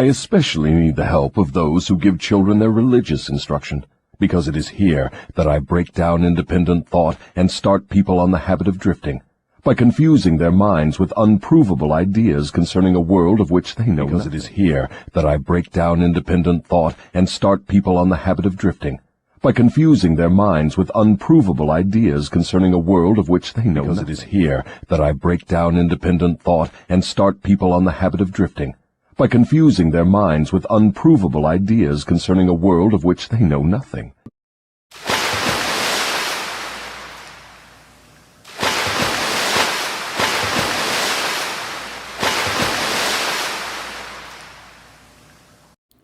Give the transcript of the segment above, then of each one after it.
I especially need the help of those who give children their religious instruction, because it is here that I break down independent thought and start people on the habit of drifting, by confusing their minds with unprovable ideas concerning a world of which they know nothing. Because it is here that I break down independent thought and start people on the habit of drifting, by confusing their minds with unprovable ideas concerning a world of which they know nothing. Because it is here that I break down independent thought and start people on the habit of drifting, by confusing their minds with unprovable ideas concerning a world of which they know nothing.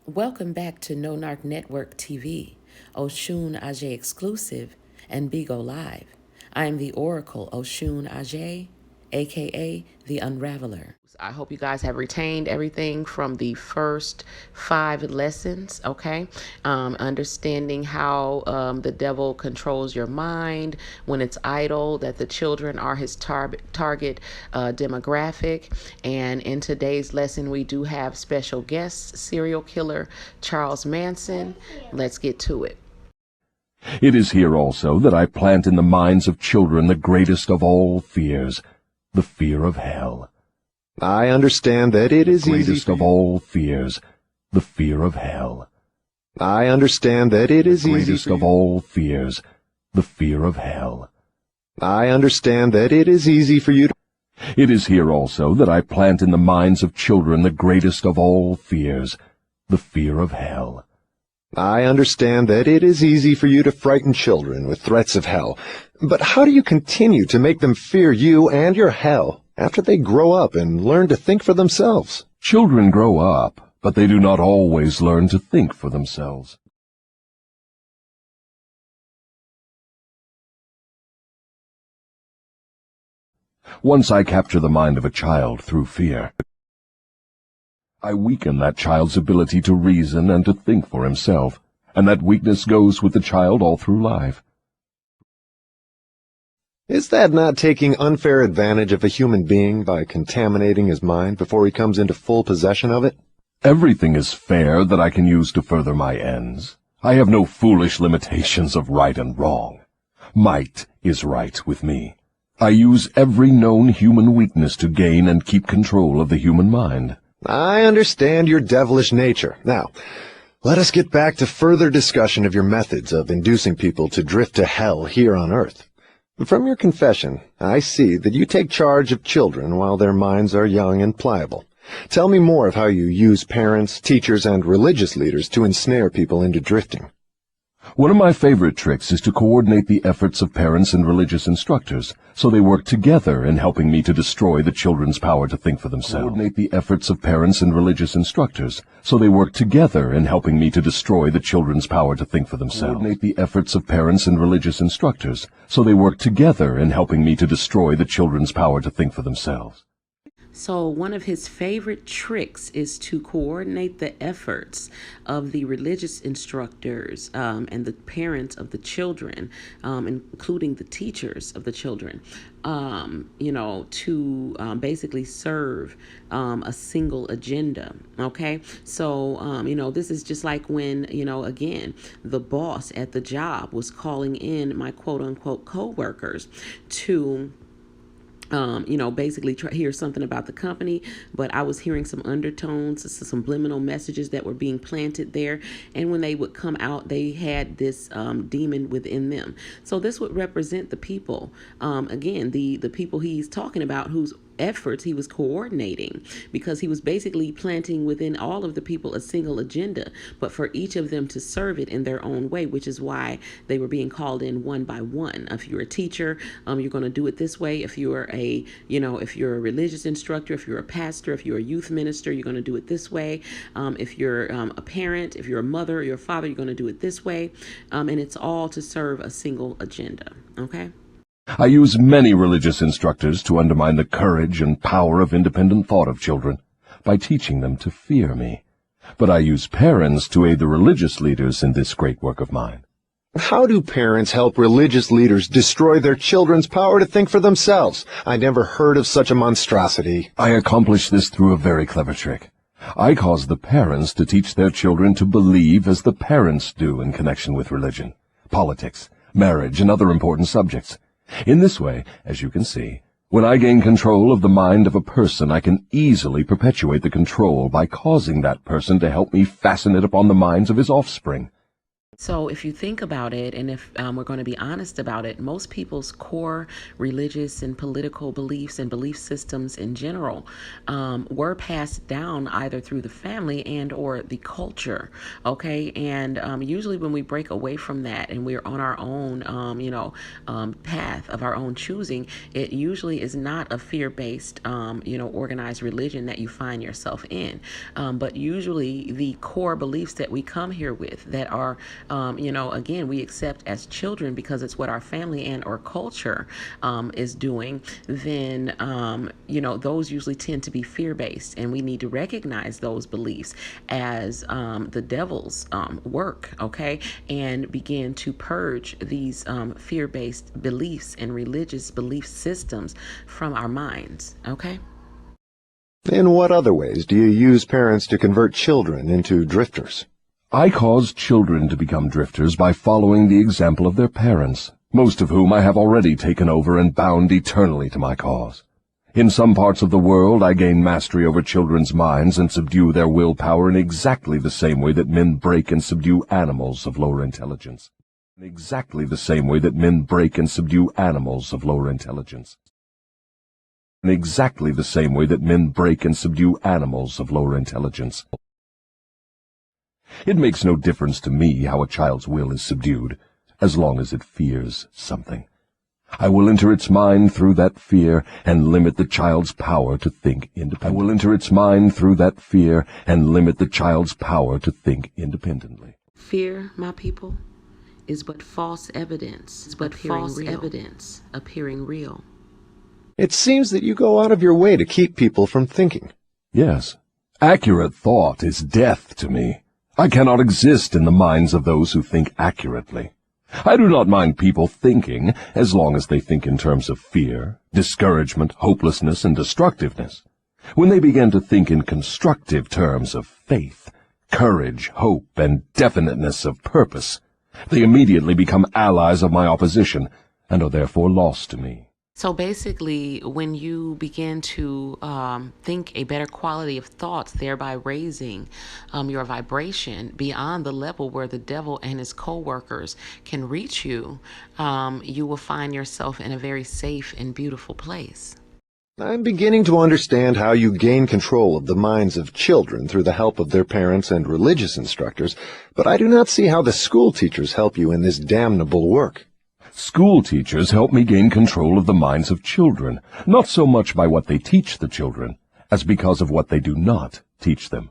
Welcome back to No Narc Network TV, Oshun Ajay exclusive, and Bigo Live. I am the Oracle Oshun Ajay, aka the Unraveler. I hope you guys have retained everything from the first 5 lessons, okay? Understanding how the devil controls your mind when it's idle, that the children are his target demographic. And in today's lesson, we do have special guest, serial killer Charles Manson. Let's get to it. It is here also that I plant in the minds of children the greatest of all fears, the fear of hell. I understand that it is easy. The greatest of all fears, the fear of hell. I understand that it is easy. The greatest of all fears, the fear of hell. I understand that it is easy for you to... It is here also that I plant in the minds of children the greatest of all fears, the fear of hell. I understand that it is easy for you to frighten children with threats of hell. But how do you continue to make them fear you and your hell after they grow up and learn to think for themselves? Children grow up, but they do not always learn to think for themselves. Once I capture the mind of a child through fear, I weaken that child's ability to reason and to think for himself, and that weakness goes with the child all through life. Is that not taking unfair advantage of a human being by contaminating his mind before he comes into full possession of it? Everything is fair that I can use to further my ends. I have no foolish limitations of right and wrong. Might is right with me. I use every known human weakness to gain and keep control of the human mind. I understand your devilish nature. Now, let us get back to further discussion of your methods of inducing people to drift to hell here on earth. From your confession, I see that you take charge of children while their minds are young and pliable. Tell me more of how you use parents, teachers, and religious leaders to ensnare people into drifting. One of my favorite tricks is to coordinate the efforts of parents and religious instructors, so they work together in helping me to destroy the children's power to think for themselves. Coordinate the efforts of parents and religious instructors, so they work together in helping me to destroy the children's power to think for themselves. Coordinate the efforts of parents and religious instructors, so they work together in helping me to destroy the children's power to think for themselves. So one of his favorite tricks is to coordinate the efforts of the religious instructors and the parents of the children, including the teachers of the children, to basically serve a single agenda. Okay, so, this is just like when, again, the boss at the job was calling in my quote unquote co-workers to basically hear something about the company, but I was hearing some undertones, some subliminal messages that were being planted there. And when they would come out, they had this demon within them. So this would represent the people, again, the people he's talking about whose efforts he was coordinating, because he was basically planting within all of the people a single agenda, but for each of them to serve it in their own way, which is why they were being called in one by one. If you're a teacher, you're going to do it this way. If you're if you're a religious instructor, if you're a pastor, if you're a youth minister, you're going to do it this way. If you're a parent, if you're a mother or your father, you're going to do it this way. And it's all to serve a single agenda. Okay. I use many religious instructors to undermine the courage and power of independent thought of children by teaching them to fear me. But I use parents to aid the religious leaders in this great work of mine. How do parents help religious leaders destroy their children's power to think for themselves? I never heard of such a monstrosity. I accomplish this through a very clever trick. I cause the parents to teach their children to believe as the parents do in connection with religion, politics, marriage, and other important subjects. In this way, as you can see, when I gain control of the mind of a person, I can easily perpetuate the control by causing that person to help me fasten it upon the minds of his offspring. So if you think about it, and if we're going to be honest about it, most people's core religious and political beliefs and belief systems in general were passed down either through the family and or the culture. Okay. And usually when we break away from that and we're on our own, path of our own choosing, it usually is not a fear-based, organized religion that you find yourself in. But usually the core beliefs that we come here with that are again, we accept as children because it's what our family and or culture is doing, then, those usually tend to be fear-based. And we need to recognize those beliefs as the devil's work, okay, and begin to purge these fear-based beliefs and religious belief systems from our minds, okay? In what other ways do you use parents to convert children into drifters? I cause children to become drifters by following the example of their parents, most of whom I have already taken over and bound eternally to my cause. In some parts of the world, I gain mastery over children's minds and subdue their willpower in exactly the same way that men break and subdue animals of lower intelligence. In exactly the same way that men break and subdue animals of lower intelligence. In exactly the same way that men break and subdue animals of lower intelligence. It makes no difference to me how a child's will is subdued, as long as it fears something. I will enter its mind through that fear and limit the child's power to think independently. I will enter its mind through that fear and limit the child's power to think independently. Fear, my people, is but false evidence. It's but false evidence appearing real. It seems that you go out of your way to keep people from thinking. Yes. Accurate thought is death to me. I cannot exist in the minds of those who think accurately. I do not mind people thinking, as long as they think in terms of fear, discouragement, hopelessness, and destructiveness. When they begin to think in constructive terms of faith, courage, hope, and definiteness of purpose, they immediately become allies of my opposition, and are therefore lost to me. So basically, when you begin to think a better quality of thoughts, thereby raising your vibration beyond the level where the devil and his co-workers can reach you, you will find yourself in a very safe and beautiful place. I'm beginning to understand how you gain control of the minds of children through the help of their parents and religious instructors, but I do not see how the school teachers help you in this damnable work. School teachers help me gain control of the minds of children, not so much by what they teach the children, as because of what they do not teach them.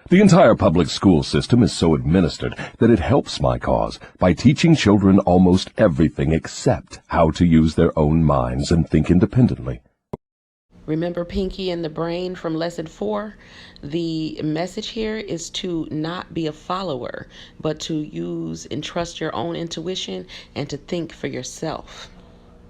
The entire public school system is so administered that it helps my cause by teaching children almost everything except how to use their own minds and think independently. Remember Pinky and the Brain from Lesson 4? The message here is to not be a follower, but to use and trust your own intuition and to think for yourself.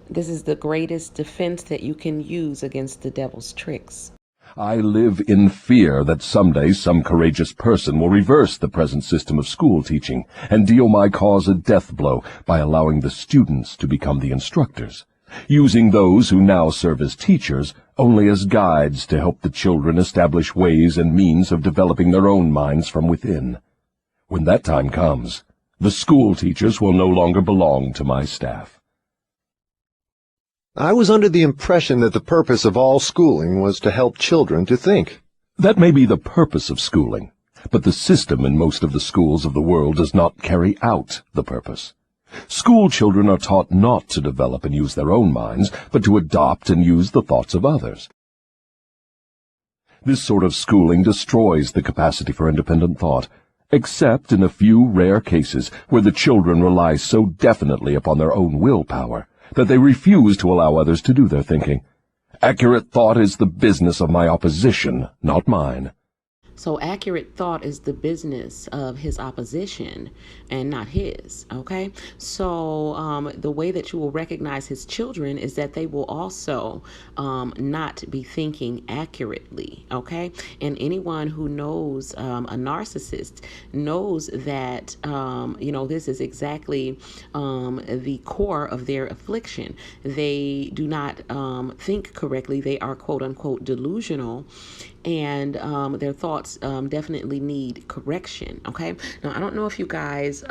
This is the greatest defense that you can use against the devil's tricks. I live in fear that someday some courageous person will reverse the present system of school teaching and deal my cause a death blow by allowing the students to become the instructors, using those who now serve as teachers only as guides to help the children establish ways and means of developing their own minds from within. When that time comes, the school teachers will no longer belong to my staff. I was under the impression that the purpose of all schooling was to help children to think. That may be the purpose of schooling, but the system in most of the schools of the world does not carry out the purpose. School children are taught not to develop and use their own minds, but to adopt and use the thoughts of others. This sort of schooling destroys the capacity for independent thought, except in a few rare cases where the children rely so definitely upon their own willpower that they refuse to allow others to do their thinking. Accurate thought is the business of my opposition, not mine. So accurate thought is the business of his opposition and not his, okay? So the way that you will recognize his children is that they will also not be thinking accurately, okay? And anyone who knows a narcissist knows that, this is exactly the core of their affliction. They do not think correctly. They are quote unquote delusional, and their thoughts definitely need correction. Okay. Now, I don't know if you guys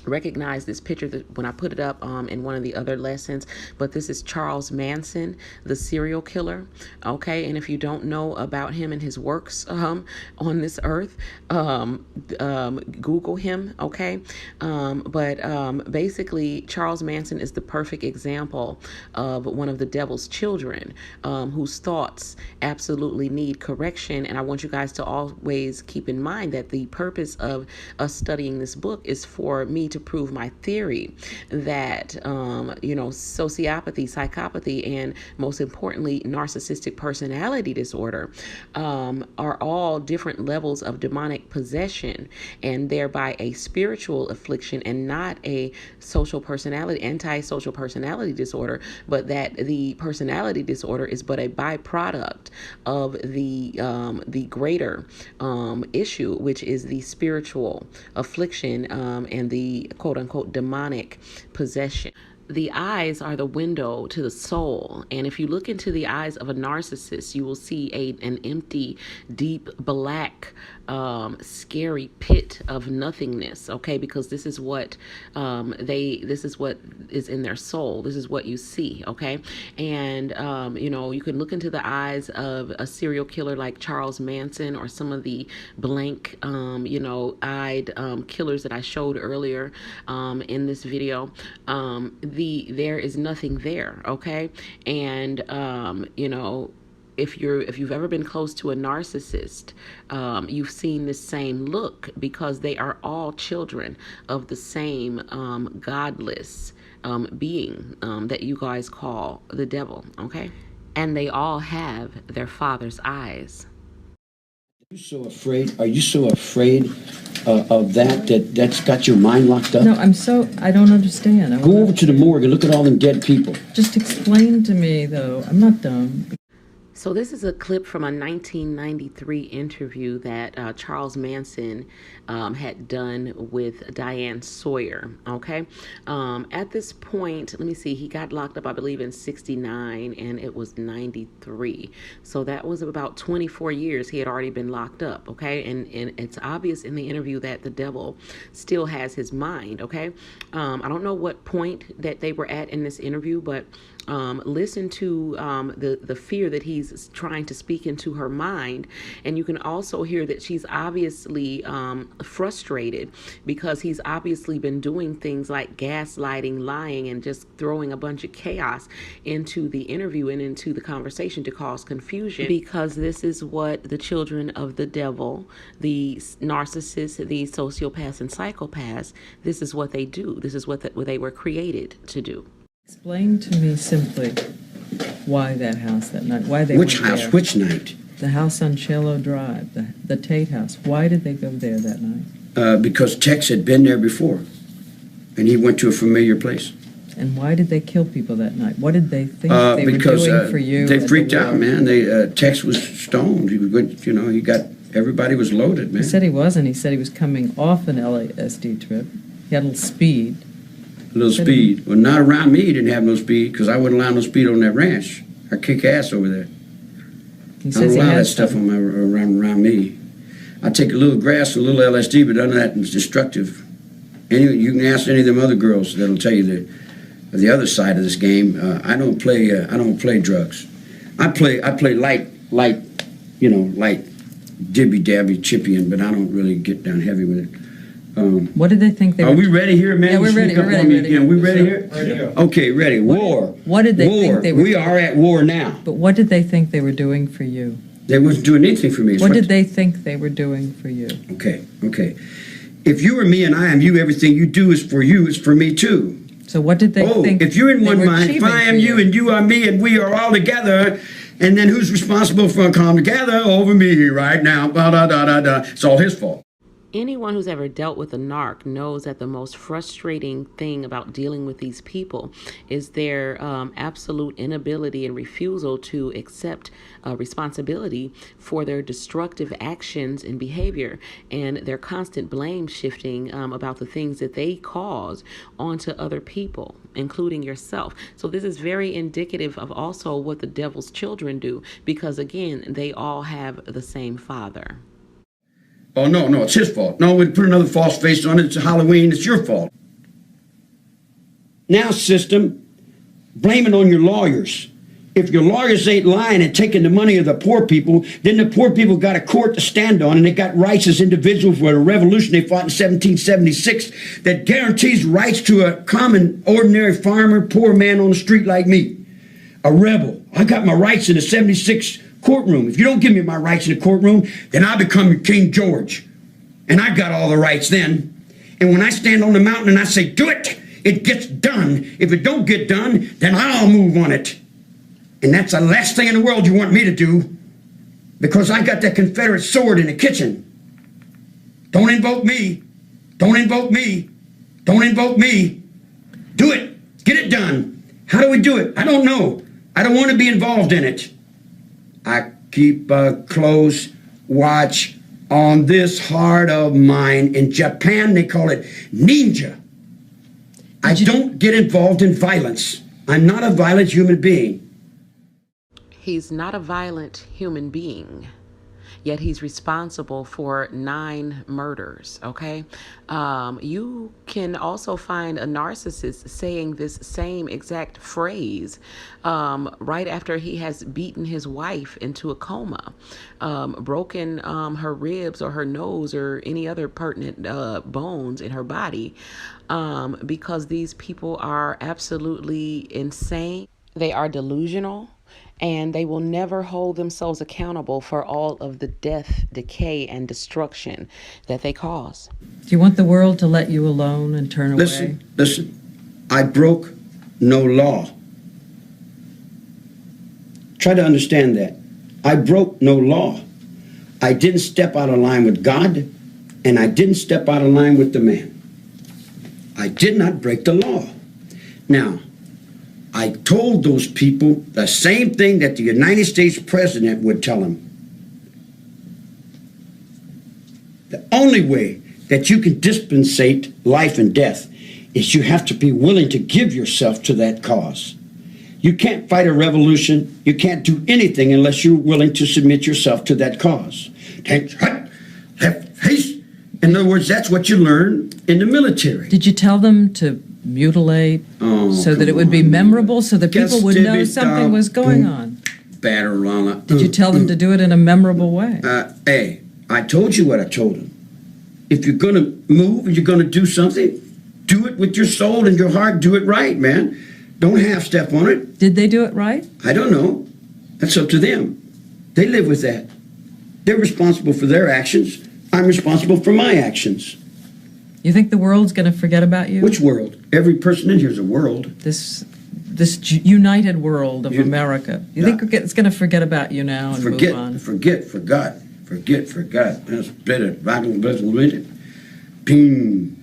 recognize this picture that when I put it up in one of the other lessons, but this is Charles Manson, the serial killer. Okay. And if you don't know about him and his works on this earth, Google him. Okay. But basically Charles Manson is the perfect example of one of the devil's children, whose thoughts absolutely need correction. And I want you guys to always keep in mind that the purpose of us studying this book is for me to prove my theory that, sociopathy, psychopathy, and most importantly, narcissistic personality disorder are all different levels of demonic possession, and thereby a spiritual affliction and not a antisocial personality disorder, but that the personality disorder is but a byproduct of the greater issue, which is the spiritual affliction and the quote unquote demonic possession. The eyes are the window to the soul. And if you look into the eyes of a narcissist, you will see an empty, deep, black, scary pit of nothingness. Okay. Because this is what, this is what is in their soul. This is what you see. Okay. And, you can look into the eyes of a serial killer like Charles Manson or some of the blank, eyed, killers that I showed earlier, in this video. There is nothing there, okay? And if you've ever been close to a narcissist, you've seen the same look, because they are all children of the same godless being that you guys call the devil, okay? And they all have their father's eyes. Are you so afraid of that's got your mind locked up? No, I don't understand. Go over to the morgue and look at all them dead people. Just explain to me, though. I'm not dumb. So this is a clip from a 1993 interview that Charles Manson had done with Diane Sawyer, okay? At this point, let me see, he got locked up, I believe, in 69, and it was 93. So that was about 24 years he had already been locked up, okay? And it's obvious in the interview that the devil still has his mind, okay? I don't know what point that they were at in this interview, but listen to the fear that he's trying to speak into her mind. And you can also hear that she's obviously frustrated, because he's obviously been doing things like gaslighting, lying, and just throwing a bunch of chaos into the interview and into the conversation to cause confusion, because this is what the children of the devil, the narcissists, the sociopaths and psychopaths, this is what they do. This is what they were created to do. Explain to me simply why that house that night. Why they Which went house? there. Which night? The house on Cello Drive, the Tate house. Why did they go there that night? Because Tex had been there before, and he went to a familiar place. And why did they kill people that night? What did they think they were doing for you? They freaked out, man. Tex was stoned. He was good, he got, everybody was loaded, man. He said he wasn't. He said he was coming off an LSD trip. He had a little speed. A little speed. Well, not around me. He didn't have no speed, because I wouldn't allow no speed on that ranch. I kick ass over there. He I says don't he allow had that stuff on around me. I take a little grass, a little LSD, but none of that is destructive. Anyway, you can ask any of them other girls that'll tell you the other side of this game. I don't play drugs. I play light, dibby dabby chipping, but I don't really get down heavy with it. What did they think they were? Are we ready here, man? Yeah, we're ready. We're ready. Yeah, we ready here? Ready. Okay, ready. War. What did they think they were? We are at war now. But what did they think they were doing for you? They wasn't doing anything for me. What did they think they were doing for you? Okay. If you are me and I am you, everything you do is for you, is for me too. So what did they think? If you're in one mind, if I am you and you are me and we are all together, And then who's responsible for a calm together over me right now? Da, da, da, da, da. It's all his fault. Anyone who's ever dealt with a narc knows that the most frustrating thing about dealing with these people is their absolute inability and refusal to accept responsibility for their destructive actions and behavior, and their constant blame shifting about the things that they cause onto other people, including yourself. So this is very indicative of also what the devil's children do, because again, they all have the same father. Oh, no, it's his fault. No, we put another false face on it. It's Halloween. It's your fault. Now, system, blame it on your lawyers. If your lawyers ain't lying and taking the money of the poor people, then the poor people got a court to stand on, and they got rights as individuals for a revolution they fought in 1776 that guarantees rights to a common, ordinary farmer, poor man on the street like me. A rebel. I got my rights in the 76 courtroom. If you don't give me my rights in the courtroom, then I become King George. And I got all the rights then. And when I stand on the mountain and I say, do it, it gets done. If it don't get done, then I'll move on it. And that's the last thing in the world you want me to do, because I got that Confederate sword in the kitchen. Don't invoke me. Don't invoke me. Don't invoke me. Do it. Get it done. How do we do it? I don't know. I don't want to be involved in it. I keep a close watch on this heart of mine. In Japan, they call it ninja. I don't get involved in violence. I'm not a violent human being. He's not a violent human being, yet he's responsible for 9 murders, okay? You can also find a narcissist saying this same exact phrase right after he has beaten his wife into a coma, broken her ribs or her nose or any other pertinent bones in her body, because these people are absolutely insane. They are delusional. And they will never hold themselves accountable for all of the death, decay, and destruction that they cause. Do you want the world to let you alone and turn away? Listen, I broke no law. Try to understand that. I broke no law. I didn't step out of line with God, and I didn't step out of line with the man. I did not break the law. Now, I told those people the same thing that the United States president would tell them. The only way that you can dispensate life and death is you have to be willing to give yourself to that cause. You can't fight a revolution. You can't do anything unless you're willing to submit yourself to that cause. In other words, that's what you learn in the military. Did you tell them to mutilate so that it would be memorable, so that people would know something was going on? Did you tell them to do it in a memorable way? Hey, I told you what I told them. If you're going to move and you're going to do something, do it with your soul and your heart. Do it right, man. Don't half-step on it. Did they do it right? I don't know. That's up to them. They live with that. They're responsible for their actions. I'm responsible for my actions. You think the world's going to forget about you? Which world? Every person in here is a world. This united world of America. You think it's going to forget about you now and move on? Forget. That's better. Boom.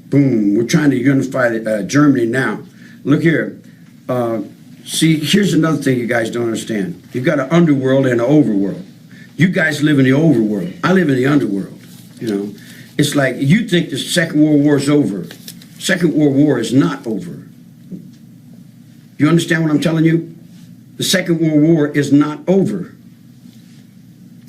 Boom. We're trying to unify Germany now. Look here. See, here's another thing you guys don't understand. You've got an underworld and an overworld. You guys live in the overworld. I live in the underworld, you know. It's like you think the Second World War is over. Second World War is not over. You understand what I'm telling you? The Second World War is not over.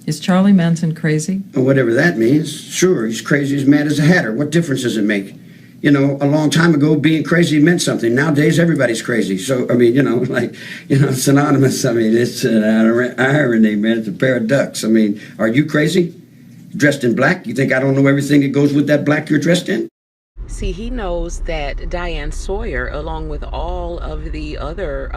Is Charlie Manson crazy? Or whatever that means. Sure, he's crazy, he's mad as a hatter. What difference does it make? You know, a long time ago, being crazy meant something. Nowadays, everybody's crazy. So, I mean, it's synonymous. I mean, it's an irony, man. It's a pair of ducks. I mean, are you crazy? Dressed in black? You think I don't know everything that goes with that black you're dressed in? See, he knows that Diane Sawyer, along with all of the other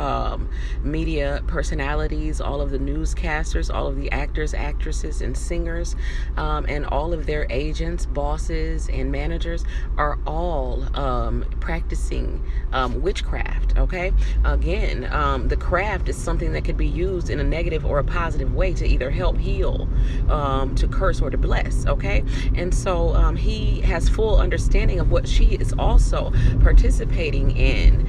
media personalities, all of the newscasters, all of the actors, actresses, and singers, and all of their agents, bosses, and managers are all practicing witchcraft, okay? Again, the craft is something that could be used in a negative or a positive way to either help heal, to curse, or to bless, okay? And so he has full understanding of what she is also participating in,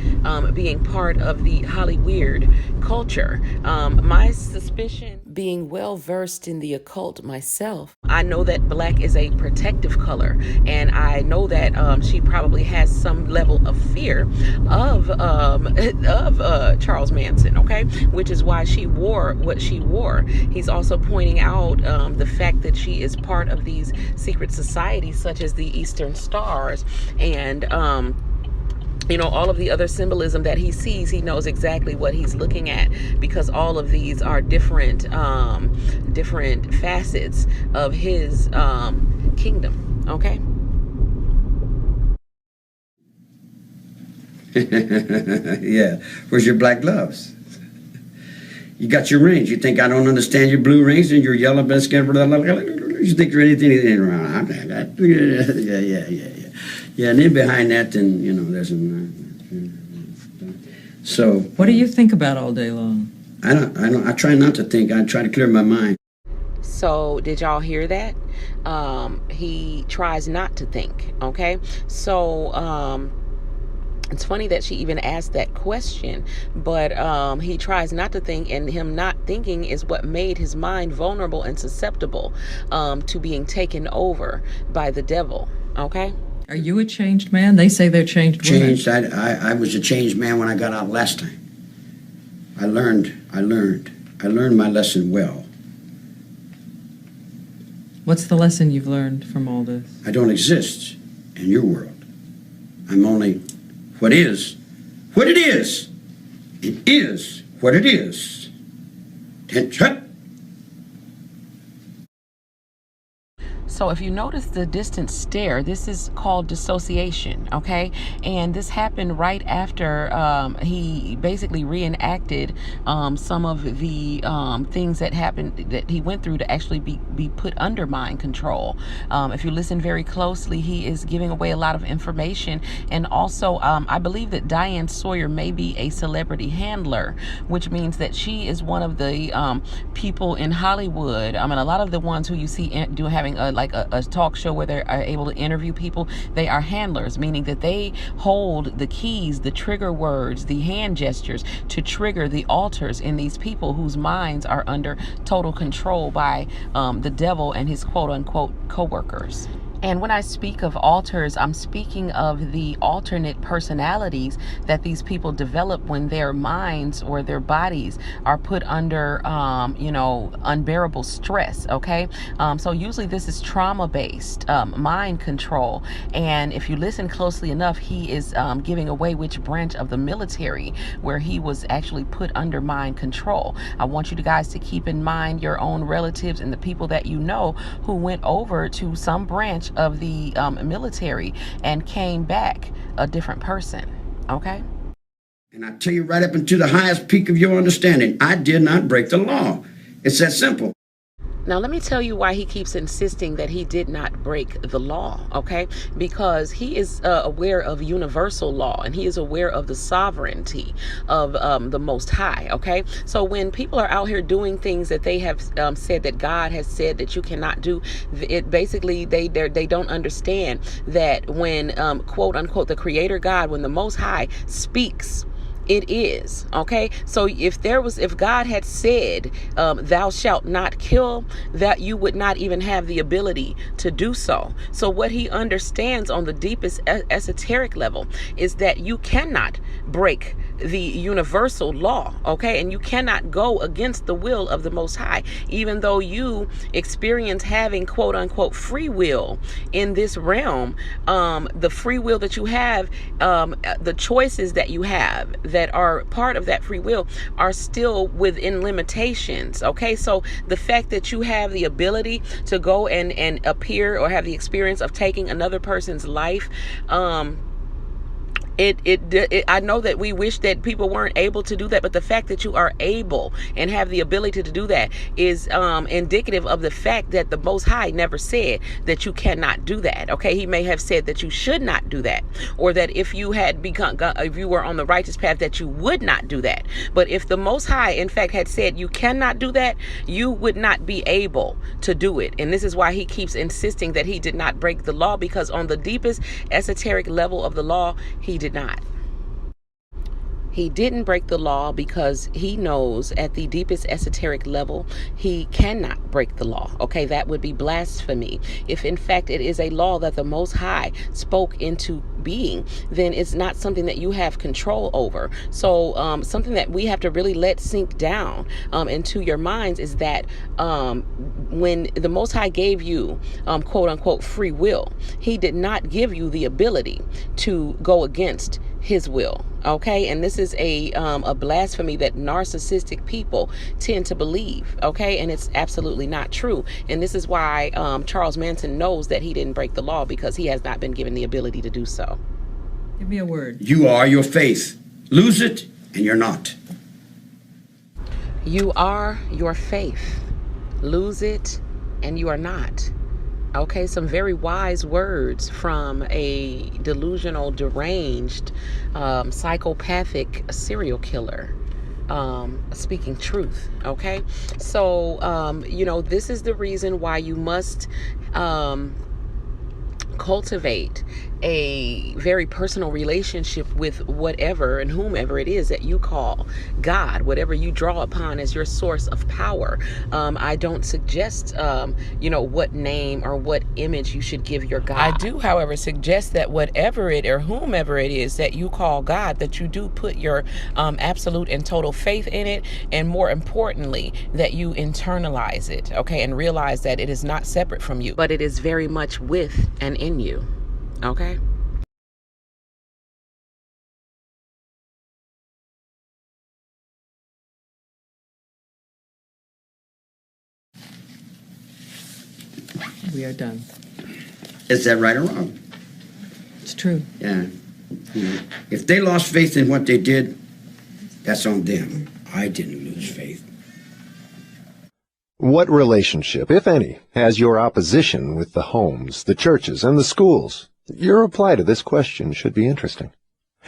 being part of the Hollyweird culture. My suspicion, being well versed in the occult myself, I know that black is a protective color, and I know that she probably has some level of fear of Charles Manson, okay, which is why she wore what she wore. He's also pointing out the fact that she is part of these secret societies such as the Eastern Stars, and all of the other symbolism that he sees. He knows exactly what he's looking at, because all of these are different facets of his kingdom, okay? Yeah, where's your black gloves? You got your rings. You think I don't understand your blue rings and your yellow biscuit? You think you're anything around? Yeah, and then behind that, then there's so. What do you think about all day long? I try not to think. I try to clear my mind. So did y'all hear that? He tries not to think. Okay, so it's funny that she even asked that question, but he tries not to think, and him not thinking is what made his mind vulnerable and susceptible to being taken over by the devil. Okay. Are you a changed man? They say they're changed women. Changed. I was a changed man when I got out last time. I learned my lesson well. What's the lesson you've learned from all this? I don't exist in your world. I'm only what is what it is. It is what it is. Shut. So if you notice the distant stare, this is called dissociation, okay? And this happened right after he basically reenacted some of the things that happened, that he went through to actually be put under mind control. If you listen very closely, he is giving away a lot of information. And also, I believe that Diane Sawyer may be a celebrity handler, which means that she is one of the people in Hollywood. I mean, a lot of the ones who you see having a talk show where they are able to interview people, they are handlers, meaning that they hold the keys, the trigger words, the hand gestures to trigger the altars in these people whose minds are under total control by the devil and his quote-unquote co-workers. And when I speak of altars, I'm speaking of the alternate personalities that these people develop when their minds or their bodies are put under, unbearable stress, okay? So usually this is trauma-based, mind control. And if you listen closely enough, he is giving away which branch of the military where he was actually put under mind control. I want you guys to keep in mind your own relatives and the people that you know who went over to some branch of the military and came back a different person, okay? And I tell you right up into the highest peak of your understanding, I did not break the law. It's that simple. Now, let me tell you why he keeps insisting that he did not break the law, okay? Because he is aware of universal law, and he is aware of the sovereignty of the Most High, okay? So when people are out here doing things that they have said that God has said that you cannot do, it basically, they don't understand that when, quote unquote, the Creator God, when the Most High speaks, it is, okay? So if God had said, thou shalt not kill, that you would not even have the ability to do so. So what he understands on the deepest esoteric level is that you cannot break the universal law, okay? And you cannot go against the will of the Most High, even though you experience having quote unquote free will in this realm. The free will that you have, the choices that you have, that are part of that free will are still within limitations. Okay, so the fact that you have the ability to go and appear or have the experience of taking another person's life, I know that we wish that people weren't able to do that, but the fact that you are able and have the ability to do that is indicative of the fact that the Most High never said that you cannot do that. Okay, He may have said that you should not do that, or that if you were on the righteous path, that you would not do that. But if the Most High, in fact, had said you cannot do that, you would not be able to do it. And this is why He keeps insisting that He did not break the law, because on the deepest esoteric level of the law, He did not. He didn't break the law because He knows at the deepest esoteric level He cannot break the law. Okay, that would be blasphemy. If in fact it is a law that the Most High spoke into being, then it's not something that you have control over. So something that we have to really let sink down into your minds is that when the Most High gave you quote unquote free will, He did not give you the ability to go against His will. Okay, and this is a blasphemy that narcissistic people tend to believe. Okay, and it's absolutely not true. And this is why Charles Manson knows that he didn't break the law, because he has not been given the ability to do so. Give me a word. You are your faith. Lose it, and you're not. You are your faith. Lose it, and you are not. Okay, some very wise words from a delusional, deranged, psychopathic serial killer, speaking truth. Okay, so this is the reason why you must cultivate a very personal relationship with whatever and whomever it is that you call God, whatever you draw upon as your source of power. I don't suggest, what name or what image you should give your God. I do, however, suggest that whatever it or whomever it is that you call God, that you do put your absolute and total faith in it, and more importantly, that you internalize it, okay, and realize that it is not separate from you, but it is very much with and in you. Okay. We are done. Is that right or wrong? It's true. Yeah. If they lost faith in what they did, that's on them. I didn't lose faith. What relationship, if any, has your opposition with the homes, the churches, and the schools? Your reply to this question should be interesting.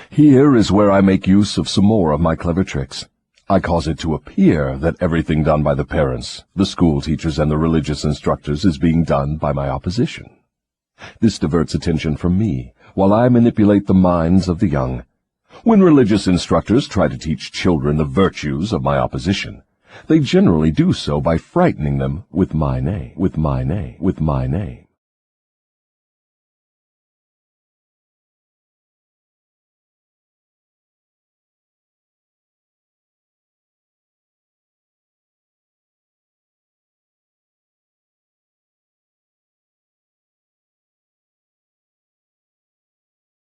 Here is where I make use of some more of my clever tricks. I cause it to appear that everything done by the parents, the school teachers, and the religious instructors is being done by my opposition. This diverts attention from me, while I manipulate the minds of the young. When religious instructors try to teach children the virtues of my opposition, they generally do so by frightening them with my name,